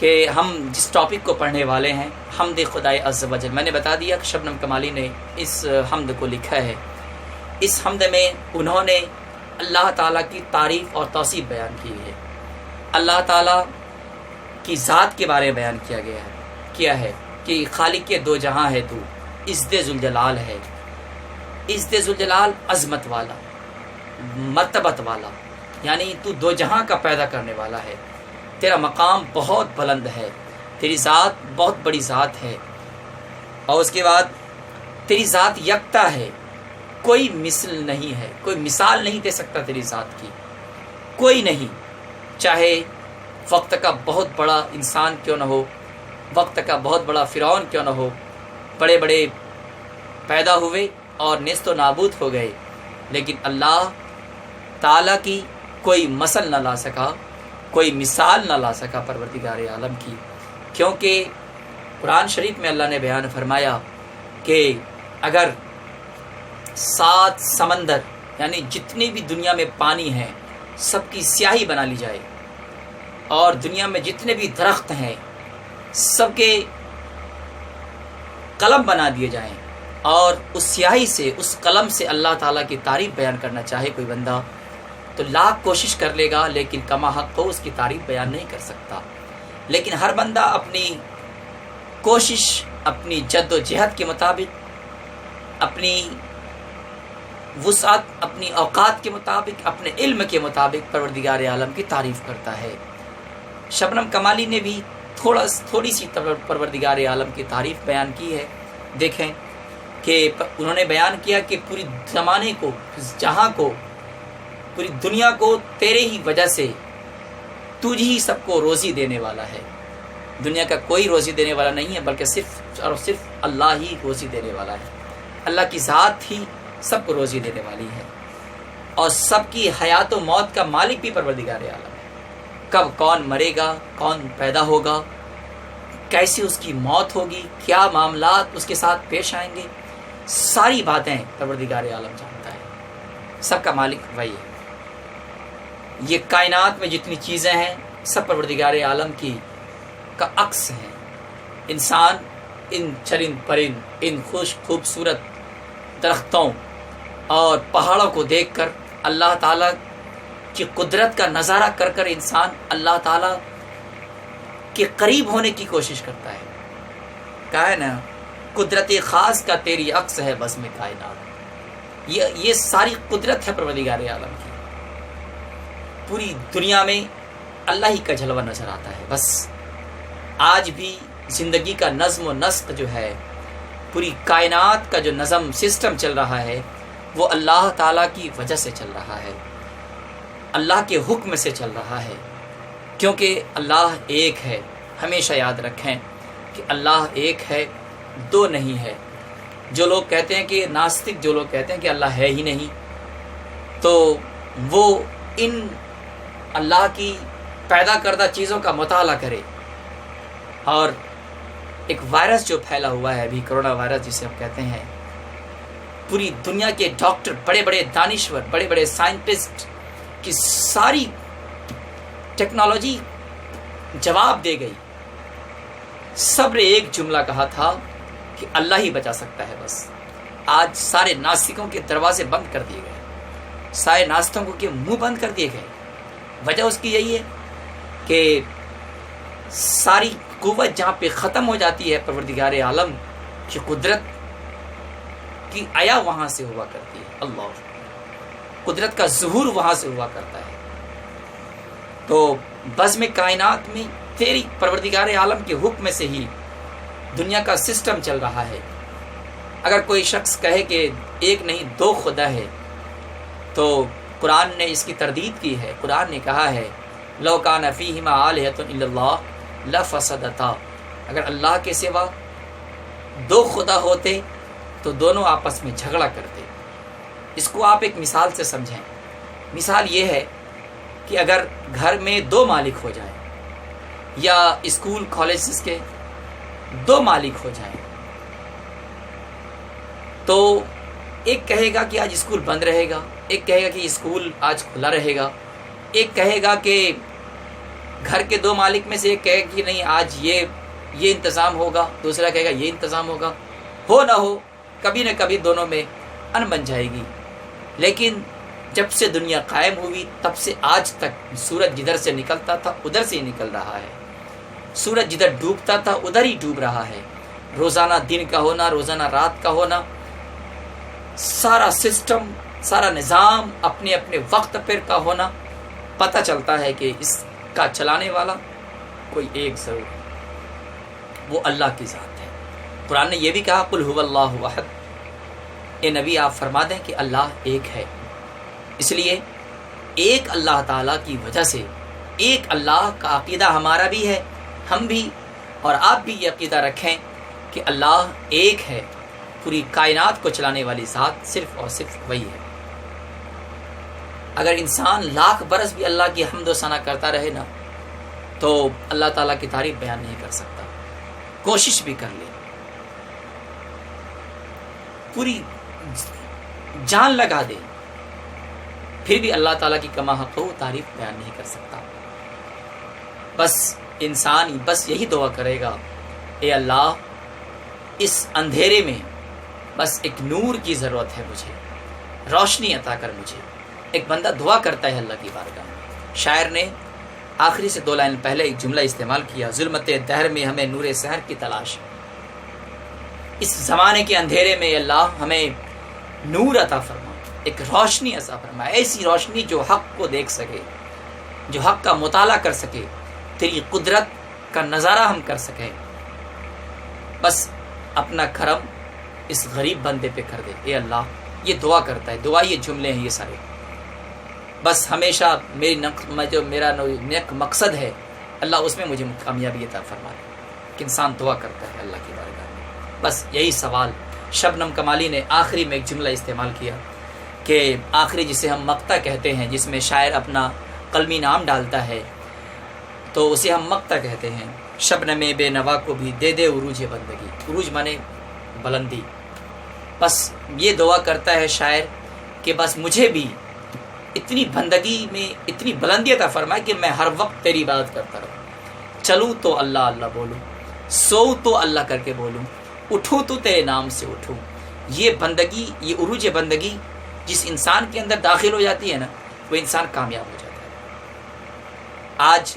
کہ ہم جس ٹاپک کو پڑھنے والے ہیں حمد خدائے عز و جل، میں نے بتا دیا کہ شبنم کمالی نے اس حمد کو لکھا ہے۔ اس حمد میں انہوں نے اللہ تعالیٰ کی تعریف اور توصیف بیان کی ہے، اللہ تعالیٰ کی ذات کے بارے میں بیان کیا ہے کہ خالق کے دو جہاں ہے تو، عزت ذوالجلال ہے، عزت ذوالجلال عظمت والا، مرتبت والا، یعنی تو دو جہاں کا پیدا کرنے والا ہے، تیرا مقام بہت بلند ہے، تیری ذات بہت بڑی ذات ہے، اور اس کے بعد تیری ذات یکتا ہے، کوئی مثل نہیں ہے، کوئی مثال نہیں دے سکتا تیری ذات کی، کوئی نہیں، چاہے وقت کا بہت بڑا انسان کیوں نہ ہو، وقت کا بہت بڑا فرعون کیوں نہ ہو، بڑے بڑے پیدا ہوئے اور نیست و نابود ہو گئے، لیکن اللہ تعالیٰ کی کوئی مثل نہ لا سکا، کوئی مثال نہ لا سکا پروردگار عالم کی، کیونکہ قرآن شریف میں اللہ نے بیان فرمایا کہ اگر 7 سمندر یعنی جتنی بھی دنیا میں پانی ہے سب کی سیاہی بنا لی جائے، اور دنیا میں جتنے بھی درخت ہیں سب کے قلم بنا دیے جائیں، اور اس سیاہی سے، اس قلم سے اللہ تعالیٰ کی تعریف بیان کرنا چاہے کوئی بندہ تو لاکھ کوشش کر لے گا، لیکن کما حق کو اس کی تعریف بیان نہیں کر سکتا۔ لیکن ہر بندہ اپنی کوشش، اپنی جد و جہد کے مطابق، اپنی وسعت، اپنی اوقات کے مطابق، اپنے علم کے مطابق پروردگار عالم کی تعریف کرتا ہے۔ شبنم کمالی نے بھی تھوڑی سی پروردگار عالم کی تعریف بیان کی ہے۔ دیکھیں کہ انہوں نے بیان کیا کہ پوری زمانے کو، جہاں کو، پوری دنیا کو تیرے ہی وجہ سے، تجھ ہی سب کو روزی دینے والا ہے، دنیا کا کوئی روزی دینے والا نہیں ہے، بلکہ صرف اور صرف اللہ ہی روزی دینے والا ہے، اللہ کی ذات ہی سب کو روزی دینے والی ہے، اور سب کی حیات و موت کا مالک بھی پروردگار عالم ہے۔ کب کون مرے گا، کون پیدا ہوگا، کیسے اس کی موت ہوگی، کیا معاملات اس کے ساتھ پیش آئیں گے، ساری باتیں پروردگار عالم جانتا ہے، سب کا مالک وہی ہے۔ یہ کائنات میں جتنی چیزیں ہیں سب پروردگار عالم کی کا عکس ہیں۔ انسان ان چرند پرند، ان خوبصورت درختوں اور پہاڑوں کو دیکھ کر، اللہ تعالیٰ کی قدرت کا نظارہ کر کر انسان اللہ تعالیٰ کے قریب ہونے کی کوشش کرتا ہے۔ کہا ہے نا، قدرت خاص کا تیری عکس ہے بزم کائنات، یہ ساری قدرت ہے پروردگار عالم کی، پوری دنیا میں اللہ ہی کا جلوہ نظر آتا ہے۔ بس آج بھی زندگی کا نظم و نسق جو ہے، پوری کائنات کا جو نظم سسٹم چل رہا ہے، وہ اللہ تعالیٰ کی وجہ سے چل رہا ہے، اللہ کے حکم سے چل رہا ہے، کیونکہ اللہ ایک ہے۔ ہمیشہ یاد رکھیں کہ اللہ ایک ہے، دو نہیں ہے۔ جو لوگ کہتے ہیں کہ ناستک، جو لوگ کہتے ہیں کہ اللہ ہے ہی نہیں، تو وہ ان اللہ کی پیدا کردہ چیزوں کا مطالعہ کرے۔ اور ایک وائرس جو پھیلا ہوا ہے ابھی، کرونا وائرس جسے ہم کہتے ہیں، پوری دنیا کے ڈاکٹر، بڑے بڑے دانشور، بڑے بڑے سائنٹسٹ کی ساری ٹیکنالوجی جواب دے گئی، سب نے ایک جملہ کہا تھا کہ اللہ ہی بچا سکتا ہے بس۔ آج سارے ناستکوں کے دروازے بند کر دیے گئے، سارے ناستکوں کے منہ بند کر دیے گئے۔ وجہ اس کی یہی ہے کہ ساری قوت جہاں پہ ختم ہو جاتی ہے، پروردگار عالم کی قدرت کی آیا وہاں سے ہوا کرتی ہے، اللہ قدرت کا ظہور وہاں سے ہوا کرتا ہے۔ تو بزم کائنات میں تیری پروردگار عالم کے حکم سے ہی دنیا کا سسٹم چل رہا ہے۔ اگر کوئی شخص کہے کہ ایک نہیں دو خدا ہے، تو قرآن نے اس کی تردید کی ہے۔ قرآن نے کہا ہے، لو کان فیہما آلہۃ الا اللہ لفسدتا، اگر اللہ کے سوا دو خدا ہوتے تو دونوں آپس میں جھگڑا کرتے۔ اس کو آپ ایک مثال سے سمجھیں۔ مثال یہ ہے کہ اگر گھر میں دو مالک ہو جائیں، یا اسکول کالجز کے دو مالک ہو جائیں، تو ایک کہے گا کہ آج اسکول بند رہے گا، ایک کہے گا کہ اسکول آج کھلا رہے گا، ایک کہے گا کہ گھر کے دو مالک میں سے ایک کہے کہ نہیں آج یہ انتظام ہوگا، دوسرا کہے گا یہ انتظام ہوگا، ہو نہ ہو کبھی نہ کبھی دونوں میں ان بن جائے گی۔ لیکن جب سے دنیا قائم ہوئی تب سے آج تک سورج جدھر سے نکلتا تھا ادھر سے ہی نکل رہا ہے، سورج جدھر ڈوبتا تھا ادھر ہی ڈوب رہا ہے۔ روزانہ دن کا ہونا، روزانہ رات کا ہونا، سارا سسٹم، سارا نظام اپنے اپنے وقت پر کا ہونا، پتہ چلتا ہے کہ اس کا چلانے والا کوئی ایک ضرور ہے، وہ اللہ کی ذات ہے۔ قرآن نے یہ بھی کہا قل هو اللہ احد، اے نبی آپ فرما دیں کہ اللہ ایک ہے۔ اس لیے ایک اللہ تعالیٰ کی وجہ سے ایک اللہ کا عقیدہ ہمارا بھی ہے، ہم بھی اور آپ بھی یہ عقیدہ رکھیں کہ اللہ ایک ہے، پوری کائنات کو چلانے والی ذات صرف اور صرف وہی ہے۔ اگر انسان لاکھ برس بھی اللہ کی حمد و ثنا کرتا رہے نا تو اللہ تعالیٰ کی تعریف بیان نہیں کر سکتا، کوشش بھی کر لے، پوری جان لگا دے، پھر بھی اللہ تعالیٰ کی کما حق تعریف بیان نہیں کر سکتا۔ بس انسان بس یہی دعا کرے گا، اے اللہ اس اندھیرے میں بس ایک نور کی ضرورت ہے، مجھے روشنی عطا کر۔ مجھے ایک بندہ دعا کرتا ہے اللہ کی بارگاہ میں۔ شاعر نے آخری سے 2 لائن پہلے ایک جملہ استعمال کیا، ظلمت دہر میں ہمیں نور سحر کی تلاش، اس زمانے کے اندھیرے میں اللہ ہمیں نور عطا فرما، ایک روشنی عطا فرما، ایسی روشنی جو حق کو دیکھ سکے، جو حق کا مطالعہ کر سکے، تیری قدرت کا نظارہ ہم کر سکیں۔ بس اپنا کرم اس غریب بندے پہ کر دے، اے اللہ۔ یہ دعا کرتا ہے، دعا یہ جملے ہیں یہ سارے۔ بس ہمیشہ جو میرا نیک مقصد ہے اللہ اس میں مجھے کامیابی عطا فرما دے کہ انسان دعا کرتا ہے اللہ کی بارگاہ میں۔ بس یہی سوال شبنم کمالی نے آخری میں ایک جملہ استعمال کیا کہ آخری جسے ہم مقطع کہتے ہیں، جس میں شاعر اپنا قلمی نام ڈالتا ہے تو اسے ہم مقطع کہتے ہیں۔ شبنم بے نوا کو بھی دے دے عروج بندگی، عروج مانے بلندی۔ بس یہ دعا کرتا ہے شاعر کہ بس مجھے بھی اتنی بندگی میں اتنی بلندی عطا فرمائے کہ میں ہر وقت تیری عبادت کرتا رہوں، چلوں تو اللہ اللہ بولوں، سوؤں تو اللہ کر کے بولوں، اٹھوں تو تیرے نام سے اٹھوں۔ یہ بندگی، یہ عروج بندگی جس انسان کے اندر داخل ہو جاتی ہے نا وہ انسان کامیاب ہو جاتا ہے۔ آج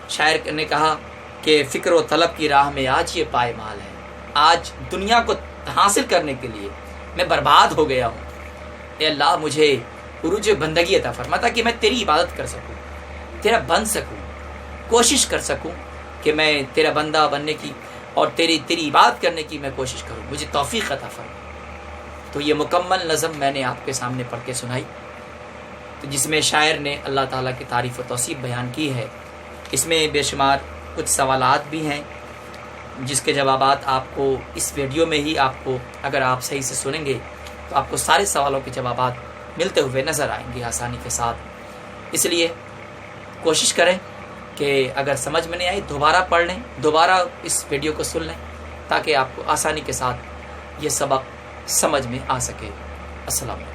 شاعر نے کہا کہ فکر و طلب کی راہ میں آج یہ پائمال ہے، آج دنیا کو حاصل کرنے کے لیے میں برباد ہو گیا ہوں۔ اے اللہ مجھے عروج بندگی عطا فرما تاکہ میں تیری عبادت کر سکوں، تیرا بن سکوں، کوشش کر سکوں کہ میں تیرا بندہ بننے کی اور تیری عبادت کرنے کی میں کوشش کروں، مجھے توفیق عطا فرما۔ تو یہ مکمل نظم میں نے آپ کے سامنے پڑھ کے سنائی، تو جس میں شاعر نے اللہ تعالیٰ کی تعریف و توصیف بیان کی ہے۔ اس میں بے شمار کچھ سوالات بھی ہیں جس کے جوابات آپ کو اس ویڈیو میں ہی آپ کو، اگر آپ صحیح سے سنیں گے تو آپ کو سارے سوالوں کے جوابات ملتے ہوئے نظر آئیں گے آسانی کے ساتھ۔ اس لیے کوشش کریں کہ اگر سمجھ میں نہیں آئی دوبارہ پڑھ لیں، دوبارہ اس ویڈیو کو سن لیں تاکہ آپ کو آسانی کے ساتھ یہ سبق سمجھ میں آ سکے۔ السلام علیکم۔